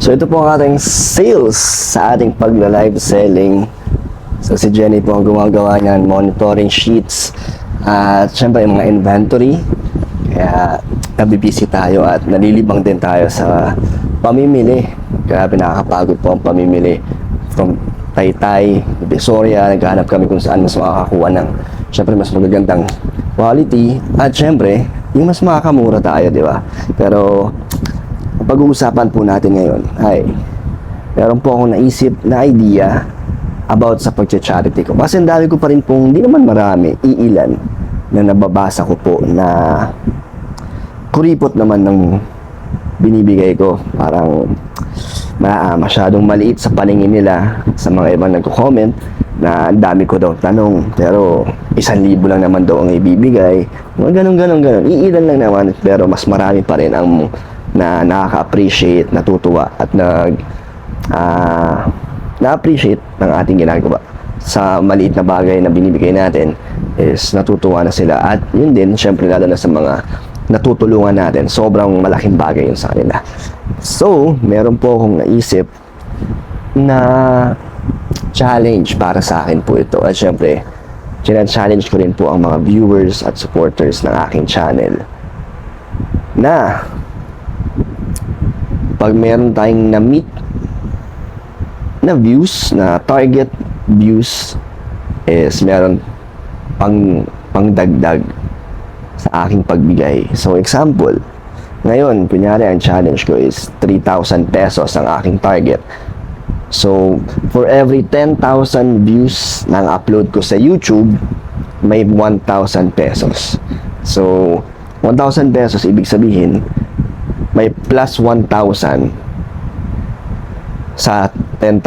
So ito po ang ating sales sa ating pagla-live selling. So si Jenny po ang gumagawa niyan, monitoring sheets at syempre yung mga inventory. Kaya nabibisi tayo at nalilibang din tayo sa pamimili. Kaya nakakapagod po ang pamimili from Taytay, Divisoria. Naghahanap kami kung saan mas makakakuha ng syempre mas magagandang quality at syempre yung mas makakamura tayo, di ba? Pero pag-uusapan po natin ngayon ay meron po akong naisip na idea about sa pag-charity ko. Kasi ang dami ko pa rin pong, hindi naman marami, iilan na nababasa ko po na kuripot naman ng binibigay ko. Parang masyadong maliit sa paningin nila sa mga ibang nagko-comment na ang dami ko daw tanong. Pero 1,000 lang naman daw ang ibibigay. Mga ganun. Iilan lang naman pero mas marami pa rin ang na nakaka-appreciate, natutuwa at na-appreciate ng ating ginagawa sa maliit na bagay na binibigay natin is natutuwa na sila at yun din syempre lalo na sa mga natutulungan natin, sobrang malaking bagay yun sa kanila. So meron po akong naisip na challenge para sa akin po ito at syempre challenge ko rin po ang mga viewers at supporters ng aking channel na pag meron tayong na-meet na views, na target views is meron pangdagdag sa aking pagbigay. So example, ngayon, kunyari ang challenge ko is 3,000 pesos ang aking target. So for every 10,000 views na upload ko sa YouTube, may 1,000 pesos. So 1,000 pesos ibig sabihin may plus 1,000 sa 10,000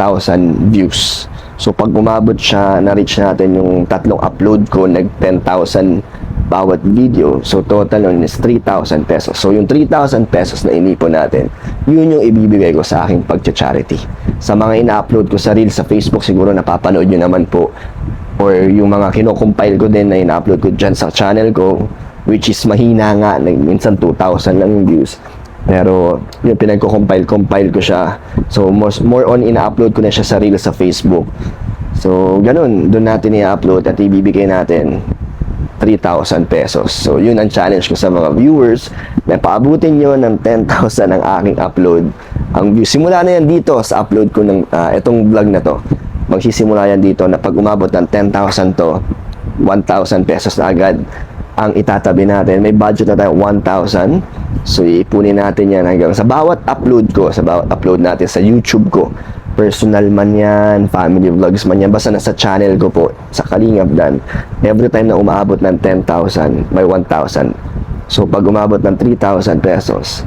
views. So pag umabot siya, na-reach natin yung tatlong upload ko, nag 10,000 bawat video. So total nun is 3,000 pesos. So yung 3,000 pesos na inipon natin, yun yung ibibigay ko sa aking pag-charity. Sa mga ina-upload ko sa Reels sa Facebook, siguro napapanood nyo naman po. Or yung mga kino-compile ko din na ina-upload ko dyan sa channel ko, which is mahina nga, minsan 2,000 lang yung views. Pero yung pinagko-compile ko siya. So more on ina-upload ko na siya sa Reels sa Facebook. So ganun, doon natin i-upload at ibibigay natin 3,000 pesos. So yun ang challenge ko sa mga viewers na paabutin nyo ng 10,000 ang aking upload. Ang view, simula na yan dito sa upload ko ng itong vlog na to. Magsisimula yan dito na pag umabot ng 10,000 to, 1,000 pesos na agad ang itatabi natin. May budget na tayo 1,000. So iipunin natin yan hanggang sa bawat upload ko, sa bawat upload natin sa YouTube ko. Personal man yan, family vlogs man yan, basta nasa channel ko po, sa Kalingap Dan. Every time na umaabot ng 10,000, may 1,000. So pag umabot ng 3,000 pesos,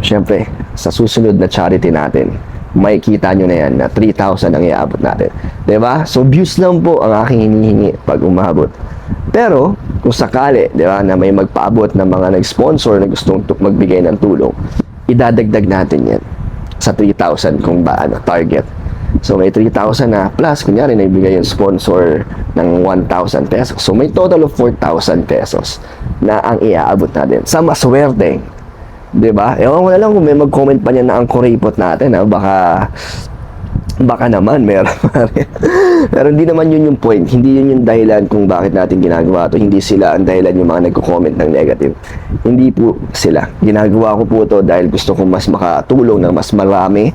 syempre, sa susunod na charity natin, may kita nyo na yan na 3,000 ang iaabot natin. Diba? So views lang po ang aking hinihingi pag umabot. Pero kung sakali, di ba, na may magpaabot na mga nag-sponsor na gustong magbigay ng tulong, idadagdag natin yan sa 3,000 kung ba target. So may 3,000 na plus, kunyari naibigay yung sponsor ng 1,000 pesos. So may total of 4,000 pesos na ang iaabot natin sa maswerte. Di ba? Ewan ko na lang kung may mag-comment pa niya na ang kuripot natin. Baka naman meron. Pero hindi naman yun yung point. Hindi yun yung dahilan kung bakit natin ginagawa ito. Hindi sila ang dahilan yung mga nagko-comment ng negative. Hindi po sila. Ginagawa ko po ito dahil gusto ko mas makatulong ng mas marami,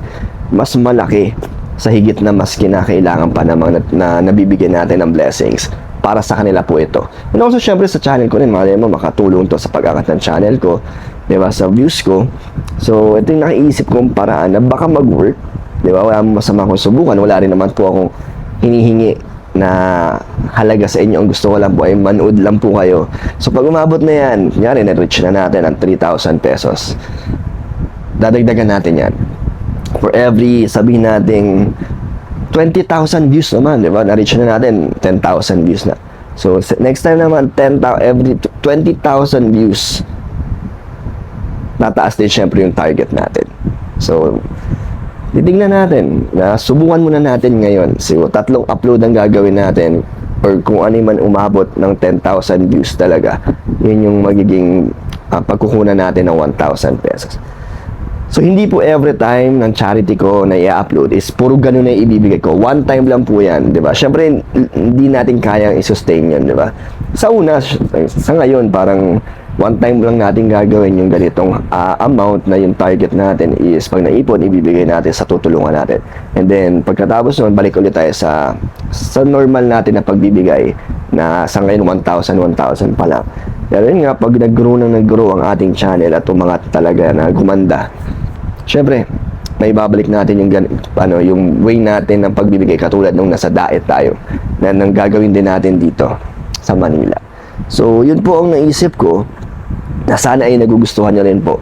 mas malaki sa higit na mas kinakailangan pa ng mga na nabibigyan natin ng blessings. Para sa kanila po ito. And also syempre sa channel ko rin, malay mo makatulong to sa pag-angat ng channel ko, diba, sa views ko. So ito yung nakaisip kong paraan na baka mag-work. Diba? Wala mo masama kung subukan. Wala rin naman po akong hinihingi na halaga sa inyo. Ang gusto ko lang po ay manood lang po kayo. So pag umabot na yan, kunyari na-reach na natin ang 3,000 pesos. Dadagdagan natin yan. For every, sabihin natin 20,000 views naman, diba? Na-reach na natin 10,000 views na. So next time naman, every 20,000 views, tataas din syempre yung target natin. So titignan natin, na subukan muna natin ngayon. So, 3 upload ang gagawin natin or kung ano man umabot ng 10,000 views talaga, yun yung magiging pagkukunan natin ng 1,000 pesos. So, hindi po every time ng charity ko na i-upload is puro ganun na ibibigay ko. One time lang po yan, di ba? Siyempre, hindi natin kayang i-sustain yan, di ba? Sa una, sa ngayon, parang one time lang natin gagawin yung ganitong amount na yung target natin is pag naipon, ibibigay natin sa tutulungan natin. And then, pagkatapos nun, balik ulit tayo sa normal natin na pagbibigay na sa ngayon 1,000 pa lang. Pero yun nga, pag nag-grow ang ating channel at umangat talaga na gumanda, syempre, may babalik natin yung yung way natin ng pagbibigay katulad nung nasa diet tayo na nang gagawin din natin dito sa Manila. So, yun po ang naisip ko na sana ay nagugustuhan nyo rin po.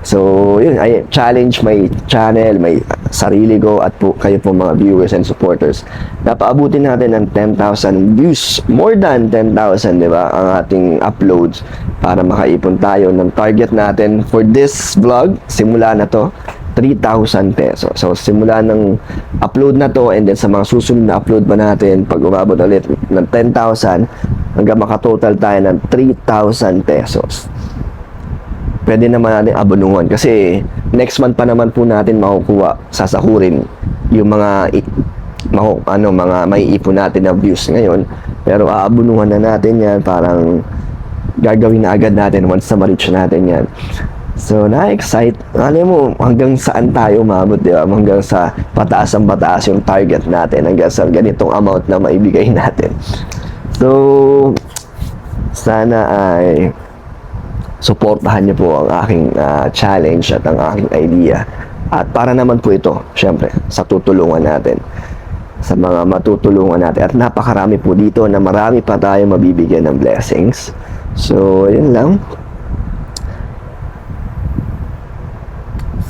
So, yun, ay challenge my channel, may sarili ko at po kayo po mga viewers and supporters. Napaabutin natin ng 10,000 views, more than 10,000, di ba, ang ating uploads para makaipon tayo ng target natin for this vlog. Simula na to, 3,000 pesos. So, simula ng upload na to and then sa mga susunod na upload pa natin, pag umabot ulit ng 10,000, hanggang makatotal tayo ng 3,000 pesos. Pwede naman natin abonuhan kasi next month pa naman po natin makukuha, sasahurin yung mga mga maiipon natin na views ngayon, pero aabonuhan na natin yan, parang gagawin na agad natin once na ma-reach natin yan. So, na-excite. Alam mo, hanggang saan tayo umabot, di ba? Hanggang sa pataas ang pataas yung target natin, hanggang sa ganitong amount na maibigay natin. So, sana ay suportahan niyo po ang aking challenge at ang aking idea. At para naman po ito, syempre, sa tutulungan natin. Sa mga matutulungan natin. At napakarami po dito na marami pa tayo mabibigyan ng blessings. So, yun lang.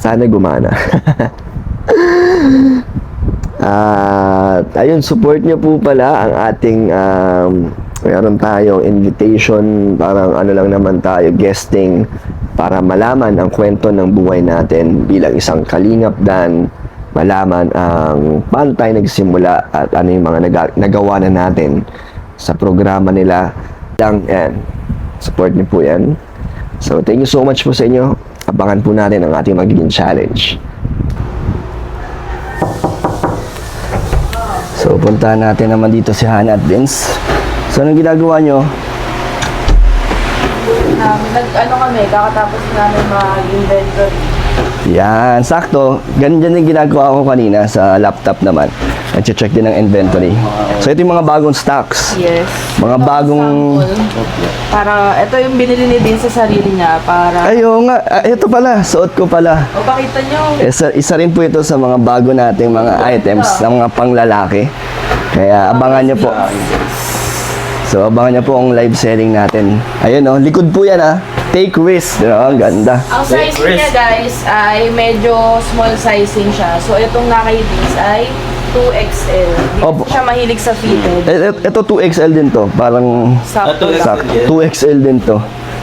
Sana gumana. At ayun, support niyo po pala ang ating meron tayong invitation, parang ano lang naman tayo, guesting, para malaman ang kwento ng buhay natin bilang isang kalingap dan malaman ang paano tayo nagsimula at ano yung mga nagawa na natin sa programa nila. Yan, support niyo po yan. So, thank you so much po sa inyo. Abangan po natin ang ating magiging challenge. So, puntahan natin naman dito si Hannah at Vince. So, anong ginagawa nyo? Kami, kakatapos namin mag-inventory. Yan, sakto. Ganyan yung ginagawa ko kanina sa laptop naman. Nag-check din ng inventory. So, ito yung mga bagong stocks. Yes. Mga Ito, bagong... sample. Para, ito yung binili ni Din sa sarili niya. Para... Ayun nga, ito pala, suot ko pala. O, pakita nyo. Isa rin po ito sa mga bago nating mga items ng mga panglalaki. Kaya abangan nyo po. So, abangan niyo po ang live selling natin. Ayun, oh, likod po yan, ah. Take risk. Ang ganda. Ang size niya, guys, ay medyo small sizing siya. So, itong naka-Hibis ay 2XL. Hindi Opo. siya mahilig sa fitted. Ito 2XL din to. Parang Sakto lang. sakto. 2XL din to.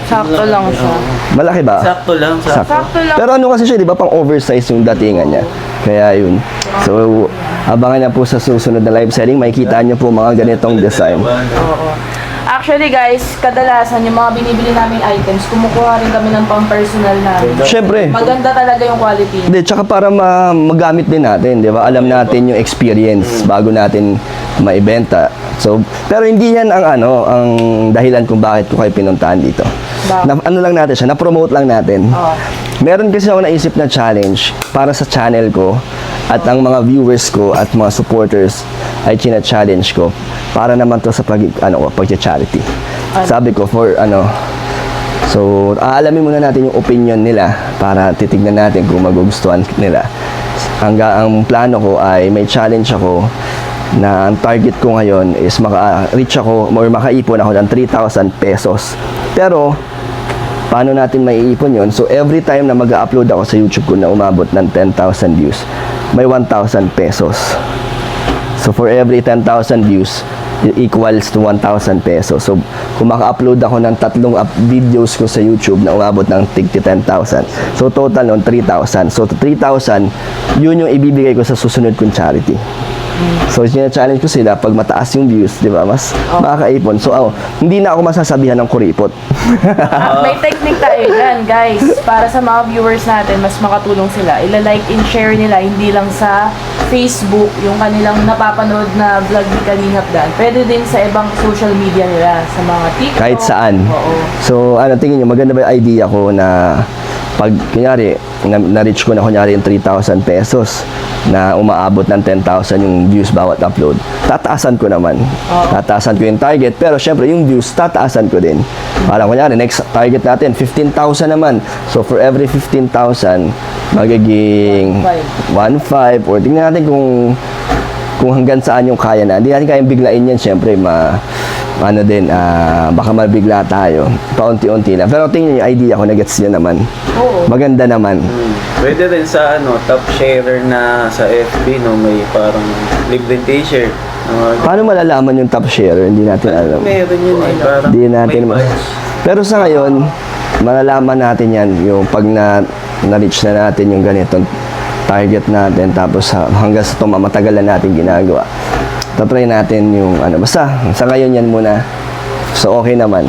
Sakto lang siya. Malaki ba? Sakto lang. Sakto lang. Pero ano kasi siya, di ba? Pang oversize yung datingan niya. Kaya yun. So, abangan niya po sa susunod na live selling. Makikita niyo po mga ganitong design. Oo. Actually, guys, kadalasan yung mga binibili naming items, kumukuha rin kami ng pang-personal namin. Siyempre. Maganda talaga yung quality. Hindi, tsaka para magamit din natin, di ba? Alam natin yung experience bago natin maibenta. So, pero hindi yan ang ang dahilan kung bakit ko kayo pinuntahan dito. Ano lang natin siya, na-promote lang natin. Oo. Meron kasi ako naisip na challenge para sa channel ko at ang mga viewers ko at mga supporters ay china-challenge ko para naman to sa pag-charity. Sabi ko so aalamin muna natin yung opinion nila para titignan natin kung magugustuhan nila. Ang plano ko ay may challenge ako na ang target ko ngayon is maka-reach ako or makaipon ako ng 3,000 pesos. Pero paano natin maiipon yon? So, every time na mag-upload ako sa YouTube ko na umabot ng 10,000 views, may 1,000 pesos. So, for every 10,000 views, it equals to 1,000 pesos. So, kung maka-upload ako ng 3 videos ko sa YouTube na umabot ng tig 10,000. So, total nun, 3,000. So, 3,000, yun yung ibibigay ko sa susunod kong charity. So, challenge ko sila pag mataas yung views, di ba? Mas makakaipon. So, hindi na ako masasabihan ng kuripot. May technique tayo dyan, guys. Para sa mga viewers natin, mas makatulong sila. Ila-like and share nila, hindi lang sa Facebook, yung kanilang napapanood na vlog ni Kalingap Dan. Pwede din sa ibang social media nila, sa mga TikTok. Kahit saan. Oo. So, tingin nyo, maganda ba yung idea ko na pag, kunyari, na-reach ko na kunyari yung 3,000 pesos na umaabot ng 10,000 yung views bawat upload, tataasan ko naman. Tataasan ko yung target, pero syempre yung views, tataasan ko din. Parang kunyari, next target natin, 15,000 naman. So, for every 15,000, magiging 1,500, or tingnan natin kung hanggang saan yung kaya na. Hindi natin kayang biglain yan, syempre, baka mabigla tayo. Paunti-unti lang. Pero tingnan yung idea ko, na-gets nyo naman. Oo. Maganda naman. Pwede rin sa top sharer na sa FB, no, may parang libreng t-shirt. Paano malalaman yung top share? Hindi natin alam. Meron yun eh, parang Hindi natin may badge. Pero sa ngayon, malalaman natin yan yung pag na-reach na natin yung ganitong target natin, tapos hanggang sa matagal na natin ginagawa. Tatry natin yung basta sa ngayon yan muna. So okay naman.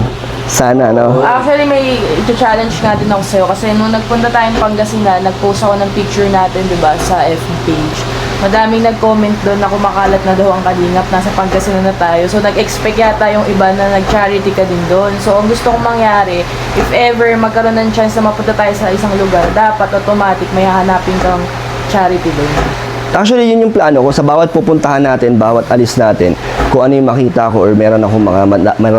Sana, no? Actually, may challenge nga din ako sa'yo kasi nung nagpunta tayong Pangasinan, nag-post ako ng picture natin, di ba, sa FB page. Madaming nag-comment doon na kumakalat na daw ang Kalingap, nasa Pangasinan na tayo. So, nag-expect yata yung iba na nag-charity ka din doon. So, ang gusto kong mangyari, if ever magkaroon ng chance na mapunta tayo sa isang lugar, dapat automatic may hahanapin kang charity doon. Actually, yun yung plano ko. Sa bawat pupuntahan natin, bawat alis natin, kung ano yung makita ko or meron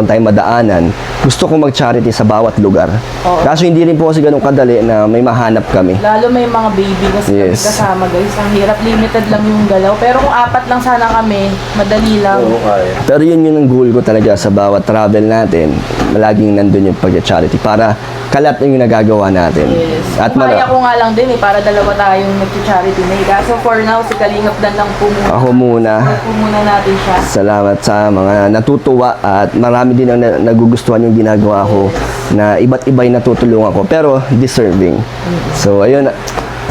tayong madaanan, gusto ko mag-charity sa bawat lugar. Oo. Kaso hindi rin po kasi ganun kadali na may mahanap kami. Lalo may mga baby kasi Yes. kasama, guys. Ang hirap, limited lang yung galaw. Pero kung apat lang sana kami, madali lang. Oo, kaya. Pero yun yung goal ko talaga sa bawat travel natin. Laging nandun yung pag-charity para kalat yung nagagawa natin. Yes. At Kaya ko nga lang din para dalawa tayong nag-charity na. Kaso for now, si Kalingap Dan lang po muna. ako muna. Po muna natin siya. Salamat sa mga natutuwa at marami din ang nagugustuhan yung ginagawa ko na iba't iba yung natutulungan ko pero deserving. So ayun,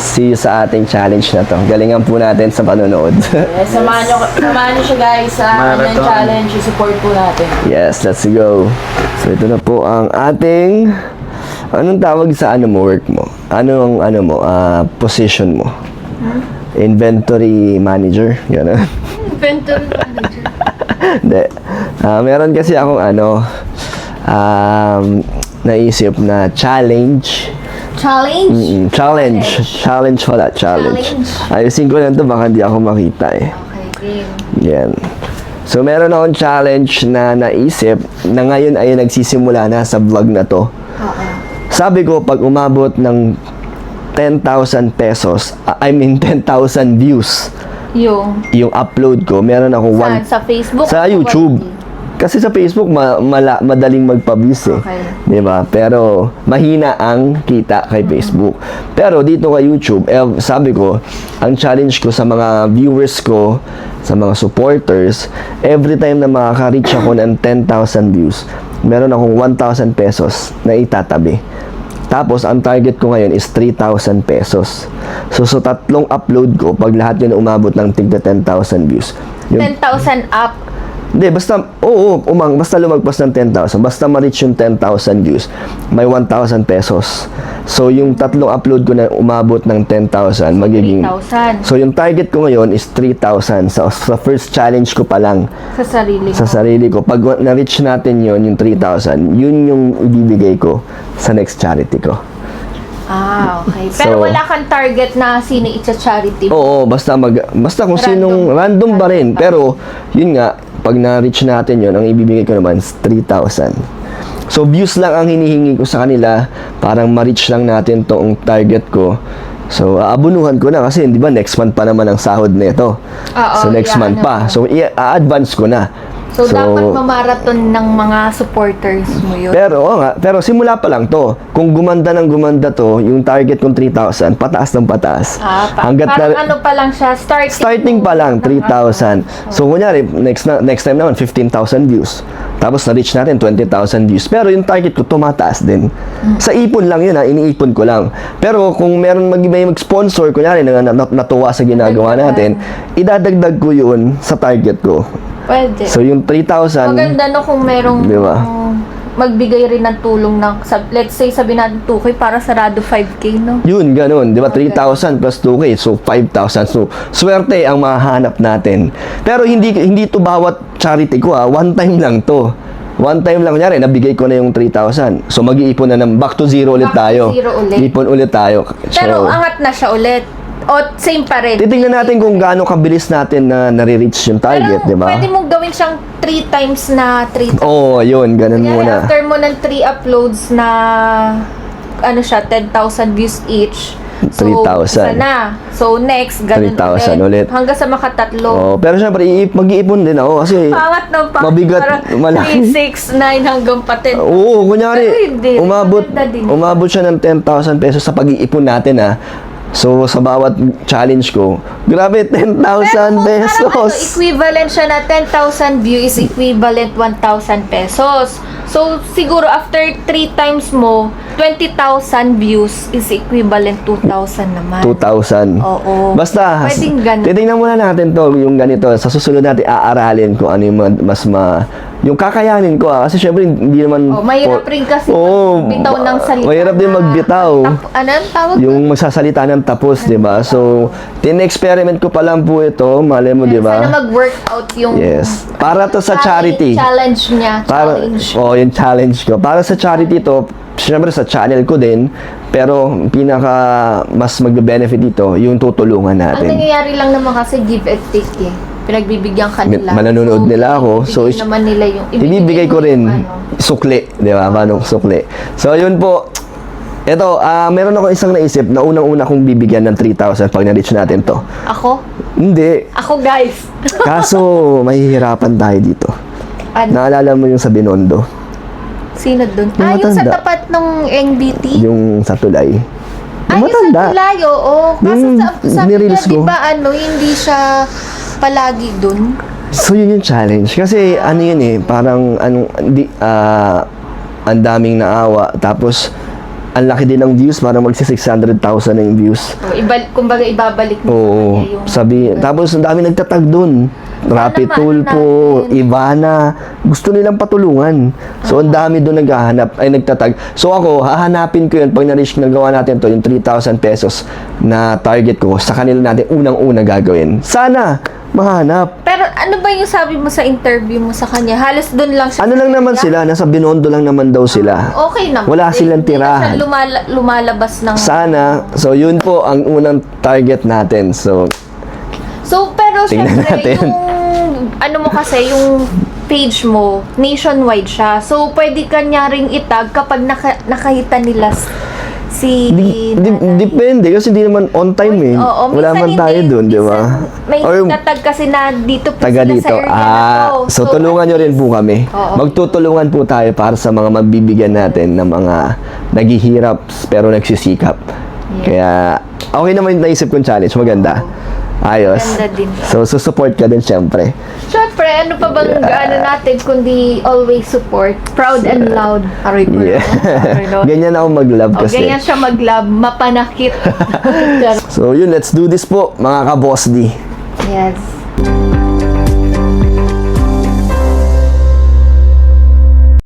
see you sa ating challenge na to. Galingan po natin sa panonood. Yes, samahan nyo siya guys sa Marathon. kanyang challenge. I-support po natin. Yes, let's go. So ito na po ang ating anong tawag sa work mo? Anong position mo? Inventory manager, gano'n. Inventory manager. Hindi. Meron kasi akong naisip na challenge. Challenge? Challenge pala, challenge. Challenge. Ayusin ko lang ito, baka hindi ako makita eh. Okay, game. Yan. So, meron akong challenge na naisip na ngayon ay nagsisimula na sa vlog na to. Oo. Sabi ko, pag umabot ng 10,000 pesos, 10,000 views, yung upload ko, meron akong Saan? Sa Facebook? sa o YouTube. what? Kasi sa Facebook, madaling magpa-views eh. Okay. Di ba? Pero, mahina ang kita kay Facebook. Pero, dito kay YouTube, sabi ko, ang challenge ko sa mga viewers ko, sa mga supporters, every time na makaka-reach ako ng 10,000 views, meron akong 1,000 pesos na itatabi. Tapos, ang target ko ngayon is 3,000 pesos. So, sa tatlong upload ko, pag lahat yun umabot ng tigda 10,000 views, yung 10,000 up. Hindi, basta lumagpas ng 10,000. Basta ma-reach yung 10,000 views, may 1,000 pesos. So, yung tatlong upload ko na umabot ng 10,000, magiging... 3,000. So, yung target ko ngayon is 3,000. So, sa first challenge ko pa lang, Sa sarili sa mo. sarili ko. Pag na-reach natin yon yung 3,000, yun yung ibibigay ko sa next charity ko. Okay. Pero So, wala kang target na sino i-charity mo. Oo, basta kung sinong random ba rin. Pero, yun nga, pag na-reach natin yun, ang ibibigay ko naman is 3,000. So, views lang ang hinihingi ko sa kanila. Parang ma-reach lang natin tong target ko. So, aabunuhan ko na kasi, di ba, next month pa naman ang sahod nito. Oo, So, next month pa. So, i-advance ko na. So, dapat mamarathon ng mga supporters mo yun. Pero, oo nga, pero simula pa lang to. Kung gumanda ng gumanda to, yung target kong 3,000, pataas ng pataas. Parang ano pa lang siya, Starting pa lang, 3,000. So, kunyari, next time naman, 15,000 views. Tapos, na-reach natin 20,000 views. Pero yung target ko, tumataas din. Sa ipon lang yun, iniipon ko lang. Pero, kung meron may mag-sponsor, kunyari, natuwa sa ginagawa natin, idadagdag ko yun sa target ko. Pwede. So, yung 3,000, Maganda no kung merong Di ba? magbigay rin ng tulong ng, let's say, sabi natin 2K para sarado 5K, no? yun, ganun. Di ba? 3,000 plus 2K. So, 5,000. So, swerte ang mahanap natin. Pero, hindi to bawat charity ko, one time lang to. One time lang, kunyari, nabigay ko na yung 3,000. So, mag-iipon na ng back to zero ulit Back to tayo. zero ulit. Ipon ulit tayo. Pero So, angat na siya ulit. O same pa rin. titingnan natin kung gaano kabilis natin na nare-reach yung target, Pero di ba? pwede mong gawin siyang 3 times na 3 times. Oo, yun. Ganun Kaya muna. after mo ng 3 uploads na ano siya, 10,000 views each. So, 3,000. isa na. So, next, ganun 3,000 ulit. Hanggang sa makatatlo. Oh, pero syempre, mag-iipon din ako kasi Pangat ng pangat. mabigat, Parang malaki. 3, 6, 9 hanggang pa 10. Oo, kunyari, Pero hindi, maganda din. umabot siya ng 10,000 pesos sa pag-iipon natin, So, sa bawat challenge ko, grabe, 10,000 pesos. Equivalent siya na 10,000 view is equivalent 1,000 pesos. So, siguro after 3 times mo, 20,000 views is equivalent 2,000 naman. 2,000. Oo. Basta, Pwedeng ganun. titingnan muna natin to, yung ganito. Sa susunod natin, aaralin kung ano yung yung kakayanin ko, Kasi syempre, hindi naman... Oh, mahirap rin kasi magbitaw ng salita. Mahirap din magbitaw. Ano ang tawag? Yung magsasalita ng tapos, di ba? So, tin-experiment ko pa lang po ito, malay mo, di ba? Sana mag-workout yung... Yes. Para to sa charity. Challenge niya. Para, yung challenge ko. Para sa charity to, syempre sa channel ko din, pero mas mag-benefit dito, yung tutulungan Ang natin. nangyayari lang naman kasi give and take Pinagbibigyan ka nila. Mananonood nila ako. So, ibibigay naman nila yung... Ibibigay ko mo rin yung ano. sukli, di ba? Paano sukli? So, yun po. Ito, meron ako isang naisip na unang-una kong bibigyan ng 3,000 pag na-reach natin to. Ako? Hindi. Ako, guys. Kaso, mahihirapan tayo dito. Ano? Naalala mo yung sa Binondo? Sino dun? Yung Yung sa matanda. tapat ng NBT? Yung sa tulay. Yung sa Tulay, oo. Kaso Yung sabi niya, nireels ko. di ba, hindi siya palagi dun? So, yun yung challenge. Kasi, ano yun parang, ang daming naawa. Tapos, ang laki din ng views. Parang magsi-600,000 na yung views. O, kumbaga, ibabalik mo Oo. sa kanya yung... Tapos, ang dami nagtatag dun. Rapid naman Tulpo, natin. Ivana. Gusto nilang patulungan. So, ang dami dun nagtatag. So, ako, hahanapin ko yun. Pag na-reach nagawa natin to, yung 3,000 pesos na target ko, sa kanila natin unang-una gagawin. Sana, mahanap. Pero ano ba yung sabi mo sa interview mo sa kanya? Halos dun lang siya. Ano lang naman sila, nasa Binondo lang naman daw sila. Okay naman. Wala silang Hindi na tirahan. siya lumalabas ng... Sana, so yun po ang unang target natin. So, pero tingnan syempre, natin. yung... Ano mo kasi, yung page mo, nationwide siya. So, pwede ka niya ring itag kapag nakahita nila si... Depende kasi hindi naman on time Oo, Wala minsan man tayo hindi. doon, di ba? Minsan May Or tatag kasi na dito po taga sila dito. sa area na to. So tulungan nyo rin po kami. Oo. Magtutulungan po tayo para sa mga mabibigyan natin ng mga naghihirap pero nagsisikap. Kaya okay naman yung naisip kong challenge. Maganda. Ayos. Maganda din. So susupport ka din syempre. Siyempre, ano pa bang gaano natin kundi always support? Proud and loud. Aray ko. Yeah. Ganyan ako mag-love kasi. Ganyan siya mag-love, mapanakit. So yun, let's do this po mga ka-boss D. Yes.